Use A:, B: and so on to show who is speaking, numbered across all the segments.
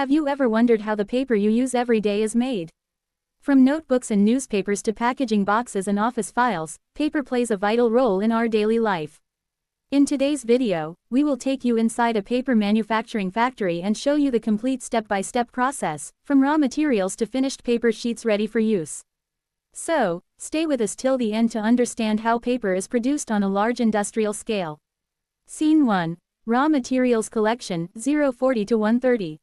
A: Have you ever wondered how the paper you use every day is made? From notebooks and newspapers to packaging boxes and office files, paper plays a vital role in our daily life. In today's video, we will take you inside a paper manufacturing factory and show you the complete step-by-step process, from raw materials to finished paper sheets ready for use. So, stay with us till the end to understand how paper is produced on a large industrial scale. Scene 1. Raw Materials Collection, 040 to 130.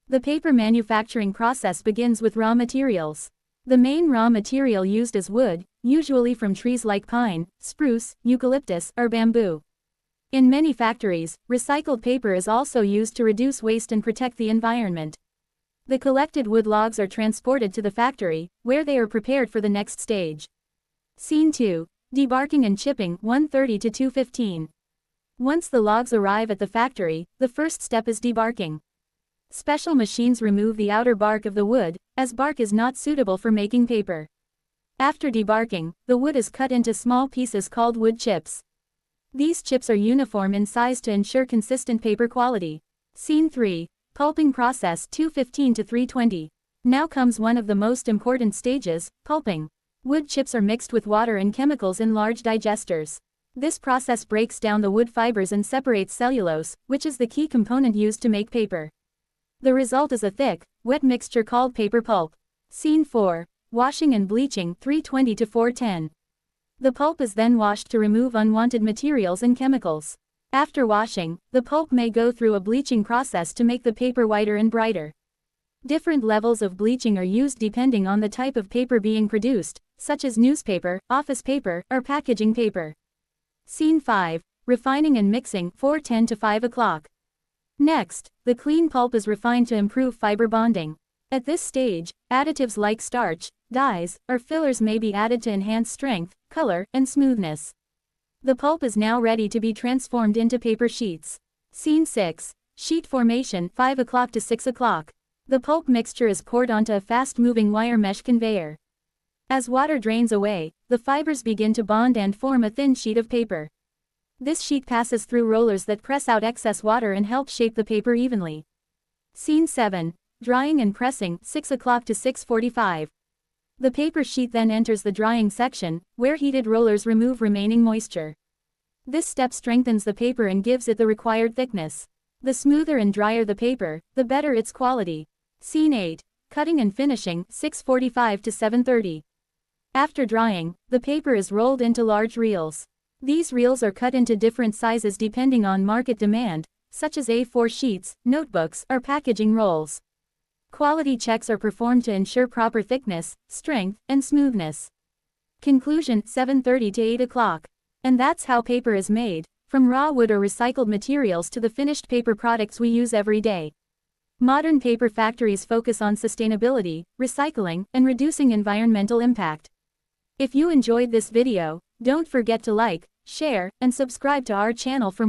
A: The paper manufacturing process begins with raw materials. The main raw material used is wood, usually from trees like pine, spruce, eucalyptus, or bamboo. In many factories, recycled paper is also used to reduce waste and protect the environment. The collected wood logs are transported to the factory, where they are prepared for the next stage. Scene 2. Debarking and chipping, 130 to 215. Once the logs arrive at the factory, the first step is debarking. Special machines remove the outer bark of the wood, as bark is not suitable for making paper. After debarking, the wood is cut into small pieces called wood chips. These chips are uniform in size to ensure consistent paper quality. Scene 3. Pulping process, 215 to 320. Now comes one of the most important stages, pulping. Wood chips are mixed with water and chemicals in large digesters. This process breaks down the wood fibers and separates cellulose, which is the key component used to make paper. The result is a thick, wet mixture called paper pulp. Scene 4. Washing and bleaching, 320 to 410. The pulp is then washed to remove unwanted materials and chemicals. After washing, the pulp may go through a bleaching process to make the paper whiter and brighter. Different levels of bleaching are used depending on the type of paper being produced, such as newspaper, office paper, or packaging paper. Scene 5. Refining and mixing, 410 to 5 o'clock. Next, the clean pulp is refined to improve fiber bonding. At this stage, additives like starch, dyes, or fillers may be added to enhance strength, color, and smoothness. The pulp is now ready to be transformed into paper sheets. Scene 6. Sheet formation, 5 o'clock to 6 o'clock. The pulp mixture is poured onto a fast-moving wire mesh conveyor. As water drains away, the fibers begin to bond and form a thin sheet of paper. This sheet passes through rollers that press out excess water and help shape the paper evenly. Scene 7. Drying and pressing, 6 o'clock to 6:45. The paper sheet then enters the drying section, where heated rollers remove remaining moisture. This step strengthens the paper and gives it the required thickness. The smoother and drier the paper, the better its quality. Scene 8. Cutting and finishing, 6:45 to 7:30. After drying, the paper is rolled into large reels. These reels are cut into different sizes depending on market demand, such as A4 sheets, notebooks, or packaging rolls. Quality checks are performed to ensure proper thickness, strength, and smoothness. Conclusion, 7:30 to 8 o'clock. And that's how paper is made, from raw wood or recycled materials to the finished paper products we use every day. Modern paper factories focus on sustainability, recycling, and reducing environmental impact. If you enjoyed this video, don't forget to like, share, and subscribe to our channel for